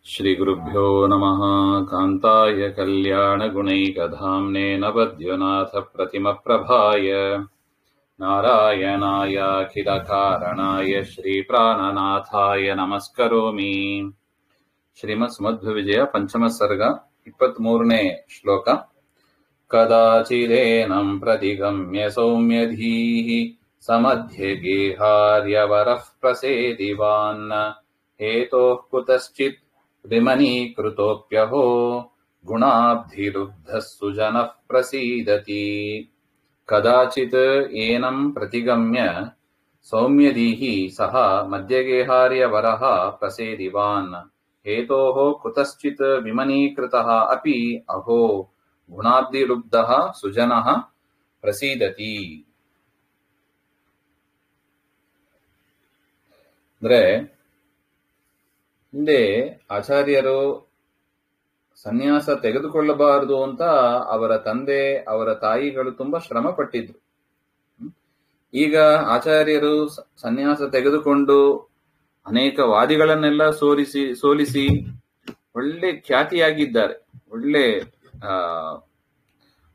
ಶ್ರೀಗುರುಭ್ಯೋ ನಮಃ. ಕಾಂತಾಯ ಕಲ್ಯಾಣಗುಣೈಕಧಾಮ್ನೇ ನವದ್ಯುನಾಥ ಪ್ರತಿಮಪ್ರಭಾಯ ನಾರಾಯಣಾಯಾಖಿಲಕಾರಣಾಯ ಶ್ರೀಪ್ರಾಣನಾಥಾಯ ನಮಸ್ಕರೋಮಿ. ಶ್ರೀಮತ್ ಸುಮಧ್ವ ವಿಜಯ ಪಂಚಮ ಸರ್ಗ 23ನೇ ಶ್ಲೋಕ. ಕದಾಚಿದೇನಂ ಪ್ರತಿಗಮ್ಯ ಸೌಮ್ಯಧೀಃ ಸಮಧ್ಯೆ ಗೇಹಾರ್ಯವರಃ ಪ್ರಸೇದಿವಾನ್ ಹೇತೋಃ ಕುತಶ್ಚಿತ್ ವಿಮನೀಕೃತೋಪ್ಯಹೋ ಗುಣಾಬ್ಧಿಲುಬ್ಧಃ ಸುಜನಃ ಪ್ರಸೀದತಿ. ಕದಾಚಿತ್ ಏನಂ ಪ್ರತಿಗಮ್ಯ ಸೌಮ್ಯಧೀಃ ಸಹ ಮಧ್ಯಗೇಹಾರ್ಯವರಃ ಪ್ರಸೇದಿವಾನ್ ಹೇತೋಃ ಕುತಶ್ಚಿತ್ ವಿಮನೀಕೃತಃ ಅಪಿ ಅಹೋ ಗುಣಾಬ್ಧಿಲುಬ್ಧಃ ಸುಜನಃ ಪ್ರಸೀದತಿ. ಅಂದ್ರೆ ಹಿಂದೆ ಆಚಾರ್ಯರು ಸನ್ಯಾಸ ತೆಗೆದುಕೊಳ್ಳಬಾರದು ಅಂತ ಅವರ ತಂದೆ ಅವರ ತಾಯಿಗಳು ತುಂಬಾ ಶ್ರಮ ಪಟ್ಟಿದ್ರು. ಈಗ ಆಚಾರ್ಯರು ಸನ್ಯಾಸ ತೆಗೆದುಕೊಂಡು ಅನೇಕ ವಾದಿಗಳನ್ನೆಲ್ಲ ಸೋಲಿಸಿ ಒಳ್ಳೆ ಖ್ಯಾತಿಯಾಗಿದ್ದಾರೆ. ಒಳ್ಳೆ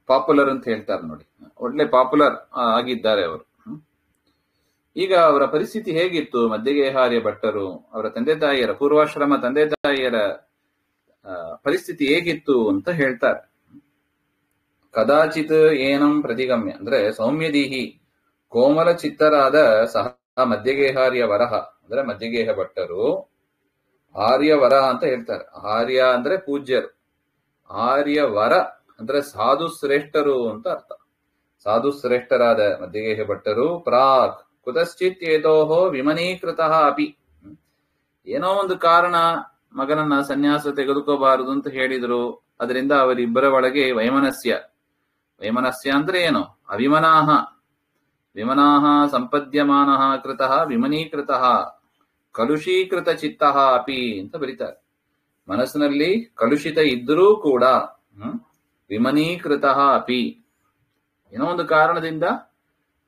ಪಾಪ್ಯುಲರ್ ಅಂತ ಹೇಳ್ತಾರೆ ನೋಡಿ, ಒಳ್ಳೆ ಪಾಪ್ಯುಲರ್ ಆಗಿದ್ದಾರೆ ಅವರು. ಈಗ ಅವರ ಪರಿಸ್ಥಿತಿ ಹೇಗಿತ್ತು? ಮಧ್ಯಗೇಹಾರ್ಯ ಭಟ್ಟರು ಅವರ ತಂದೆ ತಾಯಿಯರ ಪೂರ್ವಾಶ್ರಮ ತಂದೆ ತಾಯಿಯರ ಪರಿಸ್ಥಿತಿ ಹೇಗಿತ್ತು ಅಂತ ಹೇಳ್ತಾರೆ. ಕದಾಚಿತ್ ಏನಂ ಪ್ರತಿಗಮ್ಯ ಅಂದ್ರೆ ಸೌಮ್ಯದೀಹಿ ಕೋಮಲ ಚಿತ್ತರಾದ ಸಹ ಮಧ್ಯಗೇಹಾರ್ಯ ವರಹ ಅಂದ್ರೆ ಮಧ್ಯಗೇಹ ಭಟ್ಟರು ಆರ್ಯವರ ಅಂತ ಹೇಳ್ತಾರೆ. ಆರ್ಯ ಅಂದ್ರೆ ಪೂಜ್ಯರು, ಆರ್ಯವರ ಅಂದ್ರೆ ಸಾಧು ಶ್ರೇಷ್ಠರು ಅಂತ ಅರ್ಥ. ಸಾಧು ಶ್ರೇಷ್ಠರಾದ ಮಧ್ಯಗೇಹ ಭಟ್ಟರು ಪ್ರಾಕ್ ಕುತಶ್ಚಿತ್ ಏತೋಹೋ ವಿಮನೀಕೃತಃ ಅಪಿ, ಏನೋ ಒಂದು ಕಾರಣ ಮಗನನ್ನ ಸನ್ಯಾಸ ತೆಗೆದುಕೋಬಾರದು ಅಂತ ಹೇಳಿದ್ರು. ಅದರಿಂದ ಅವರಿಬ್ಬರ ಒಳಗೆ ವೈಮನಸ್ಯ ಅಂದ್ರೆ ಏನು? ಅವಿಮನಾಹ ವಿಮನಾಹ ಸಂಪದ್ಯಮಾನಃ ಕೃತಃ ವಿಮನೀಕೃತಃ ಕಲುಷೀಕೃತ ಚಿತ್ತಃ ಅಪಿ ಅಂತ ಬರೀತಾರೆ. ಮನಸ್ಸಿನಲ್ಲಿ ಕಲುಷಿತ ಇದ್ದರೂ ಕೂಡ ವಿಮನೀಕೃತಃ ಅಪಿ, ಏನೋ ಒಂದು ಕಾರಣದಿಂದ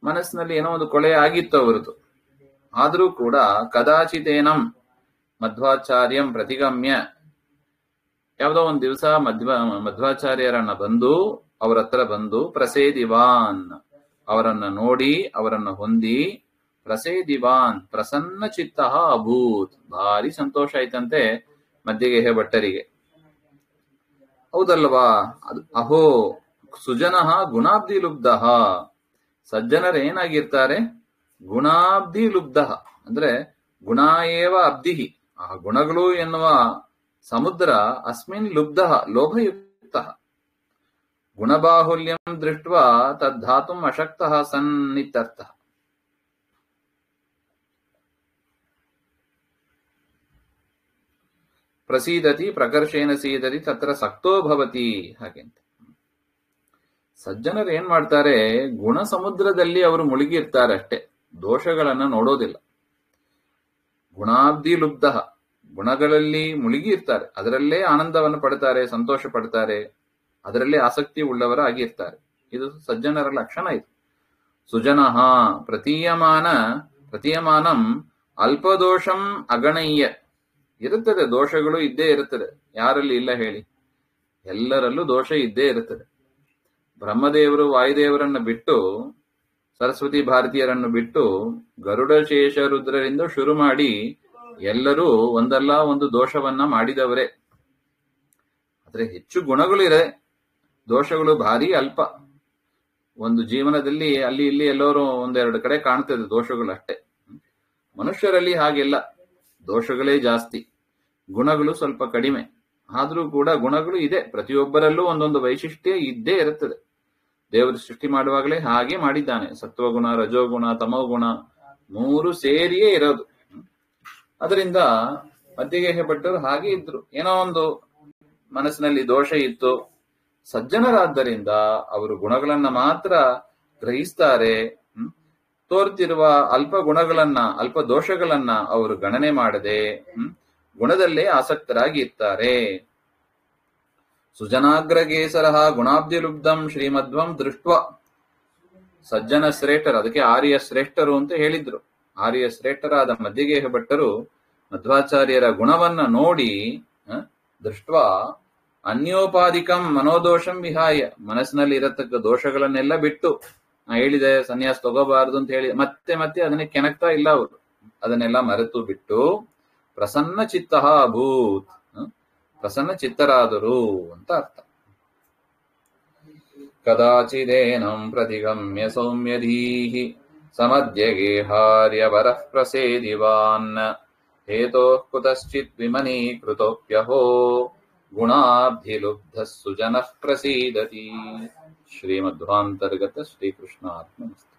ಮನಸ್ಸಿನಲ್ಲಿ ಏನೋ ಒಂದು ಕೊಳೆ ಆಗಿತ್ತು ಅವರದು. ಆದರೂ ಕೂಡ ಕದಾಚಿತೇನಂ ಮಧ್ವಾಚಾರ್ಯಂ ಪ್ರತಿಗಮ್ಯ, ಯಾವುದೋ ಒಂದು ದಿವಸ ಮಧ್ವಾಚಾರ್ಯರನ್ನ ಬಂದು ಅವರ ಹತ್ರ ಬಂದು ಪ್ರಸೇದಿವಾನ್ ಅವರನ್ನ ನೋಡಿ ಅವರನ್ನ ಹೊಂದಿ ಪ್ರಸೇದಿವಾನ್ ಪ್ರಸನ್ನ ಚಿತ್ತ ಅಭೂತ್, ಭಾರಿ ಸಂತೋಷ ಆಯ್ತಂತೆ ಮಧ್ಯಗೇಹ ಭಟ್ಟರಿಗೆ. ಹೌದಲ್ವಾ? ಅಹೋ ಸುಜನಃ ಗುಣಾಬ್ಧಿ ಲುಬ್ಧಃ, ಸಜ್ಜನರು ಏನಾಗಿರ್ತಾರೆ? ಗುಣಾಬ್ಧಿ ಲುಬ್ಧಃ ಅಂದ್ರೆ ಗುಣ ಏವ ಅಬ್ಧಿಹಿ, ಆ ಗುಣಗಳು ಎನ್ನುವ ಸಮುದ್ರ ಅಸ್ಮಿನ್ ಲುಬ್ಧಃ ಲೋಭಯುಕ್ತಃ ಗುಣಬಾಹುಲ್ಯಂ ದೃಷ್ಟ್ವಾ ತದ್ಧಾತುಂ ಅಶಕ್ತಃ ಸನ್ನಿತ್ಯರ್ಥಃ. ಪ್ರಸೀದತಿ ಪ್ರಕರ್ಷೇಣ ಸೀದತಿ ತತ್ರ ಸಕ್ತೋ ಭವತಿ. ಹಾಗೆಂತ ಸಜ್ಜನರು ಏನ್ ಮಾಡ್ತಾರೆ? ಗುಣ ಸಮುದ್ರದಲ್ಲಿ ಅವರು ಮುಳುಗಿರ್ತಾರೆ ಅಷ್ಟೇ, ದೋಷಗಳನ್ನ ನೋಡೋದಿಲ್ಲ. ಗುಣಾಬ್ಧಿ ಲುಬ್ಧ, ಗುಣಗಳಲ್ಲಿ ಮುಳುಗಿ ಇರ್ತಾರೆ, ಅದರಲ್ಲೇ ಆನಂದವನ್ನು ಪಡ್ತಾರೆ, ಸಂತೋಷ ಪಡ್ತಾರೆ, ಅದರಲ್ಲೇ ಆಸಕ್ತಿ ಉಳ್ಳವರಾಗಿರ್ತಾರೆ. ಇದು ಸಜ್ಜನರ ಲಕ್ಷಣ. ಇದು ಸುಜನಃ ಪ್ರತೀಯಮಾನಂ ಅಲ್ಪದೋಷಂ ಅಗಣಯ್ಯ. ಇರುತ್ತದೆ, ದೋಷಗಳು ಇದ್ದೇ ಇರುತ್ತದೆ, ಯಾರಲ್ಲಿ ಇಲ್ಲ ಹೇಳಿ? ಎಲ್ಲರಲ್ಲೂ ದೋಷ ಇದ್ದೇ ಇರುತ್ತದೆ. ಬ್ರಹ್ಮದೇವರು ವಾಯುದೇವರನ್ನ ಬಿಟ್ಟು, ಸರಸ್ವತಿ ಭಾರತೀಯರನ್ನು ಬಿಟ್ಟು, ಗರುಡ ಶೇಷ ರುದ್ರರಿಂದ ಶುರು ಮಾಡಿ ಎಲ್ಲರೂ ಒಂದಲ್ಲ ಒಂದು ದೋಷವನ್ನ ಮಾಡಿದವರೇ. ಆದ್ರೆ ಹೆಚ್ಚು ಗುಣಗಳು ಇದೆ, ದೋಷಗಳು ಭಾರಿ ಅಲ್ಪ. ಒಂದು ಜೀವನದಲ್ಲಿ ಅಲ್ಲಿ ಇಲ್ಲಿ ಎಲ್ಲರೂ ಒಂದೆರಡು ಕಡೆ ಕಾಣ್ತದೆ ದೋಷಗಳು ಅಷ್ಟೇ. ಮನುಷ್ಯರಲ್ಲಿ ಹಾಗೆಲ್ಲ, ದೋಷಗಳೇ ಜಾಸ್ತಿ, ಗುಣಗಳು ಸ್ವಲ್ಪ ಕಡಿಮೆ. ಆದ್ರೂ ಕೂಡ ಗುಣಗಳು ಇದೆ, ಪ್ರತಿಯೊಬ್ಬರಲ್ಲೂ ಒಂದೊಂದು ವೈಶಿಷ್ಟ್ಯ ಇದ್ದೇ ಇರುತ್ತದೆ. ದೇವರು ಸೃಷ್ಟಿ ಮಾಡುವಾಗಲೇ ಹಾಗೆ ಮಾಡಿದ್ದಾನೆ. ಸತ್ವಗುಣ, ರಜೋಗುಣ, ತಮೋಗುಣ ಮೂರು ಸೇರಿಯೇ ಇರೋದು. ಅದರಿಂದ ಮಧ್ಯಗೇಹ ಭಟ್ಟರು ಹಾಗೆ ಇದ್ರು. ಏನೋ ಒಂದು ಮನಸ್ಸಿನಲ್ಲಿ ದೋಷ ಇತ್ತು. ಸಜ್ಜನರಾದ್ದರಿಂದ ಅವರು ಗುಣಗಳನ್ನ ಮಾತ್ರ ಗ್ರಹಿಸ್ತಾರೆ. ತೋರ್ತಿರುವ ಅಲ್ಪ ಗುಣಗಳನ್ನ, ಅಲ್ಪ ದೋಷಗಳನ್ನ ಅವರು ಗಣನೆ ಮಾಡದೆ ಗುಣದಲ್ಲೇ ಆಸಕ್ತರಾಗಿ ಇರ್ತಾರೆ. ಸುಜನಾಗ್ರಗೇಸರಃ ಗುಣಾಬ್ಧಿಲುಬ್ಧಂ ಶ್ರೀಮಧ್ವಂ ದೃಷ್ಟ್ವ. ಸಜ್ಜನ ಶ್ರೇಷ್ಠರು, ಅದಕ್ಕೆ ಆರ್ಯ ಶ್ರೇಷ್ಠರು ಅಂತ ಹೇಳಿದ್ರು. ಆರ್ಯ ಶ್ರೇಷ್ಠರಾದ ಮಧ್ಯಗೇಹ ಭಟ್ಟರು ಮಧ್ವಾಚಾರ್ಯರ ಗುಣವನ್ನ ನೋಡಿ ದೃಷ್ಟ್ವಾ ಅನ್ಯೋಪಾಧಿಕಂ ಮನೋದೋಷಂ ವಿಹಾಯ, ಮನಸ್ಸಿನಲ್ಲಿ ಇರತಕ್ಕ ದೋಷಗಳನ್ನೆಲ್ಲ ಬಿಟ್ಟು, ನಾ ಹೇಳಿದೆ ಸನ್ಯಾಸ ತಗೋಬಾರದು ಅಂತ ಹೇಳಿ ಮತ್ತೆ ಮತ್ತೆ ಅದನ್ನೇ ಕೆಣಕ್ತಾ ಇಲ್ಲ ಅವರು, ಅದನ್ನೆಲ್ಲ ಮರೆತು ಬಿಟ್ಟು ಪ್ರಸನ್ನ ಚಿತ್ತ ಅಭೂತ್, ಪ್ರಸನ್ನ ಚಿತ್ತರಾದರು ಅಂತ ಅರ್ಥ. ಕದಾಚಿದೇನಂ ಪ್ರತಿಗಮ್ಯ ಸೌಮ್ಯಧೀಹಿ ಸಮಧ್ಯಗೇಹಾರ್ಯವರಃ ಪ್ರಸೇದಿವಾನ್ ಹೇತೋಃ ಕುತಶ್ಚಿತ್ ವಿಮನೀಕೃತೋಪ್ಯಹೋ ಗುಣಾಬ್ಧಿಲುಬ್ಧಃ ಸುಜನಃ ಪ್ರಸೀದತಿ. ಶ್ರೀಮಧ್ವಾಂತರ್ಗತ ಶ್ರೀಕೃಷ್ಣಾರ್ಪಣಮಸ್ತು.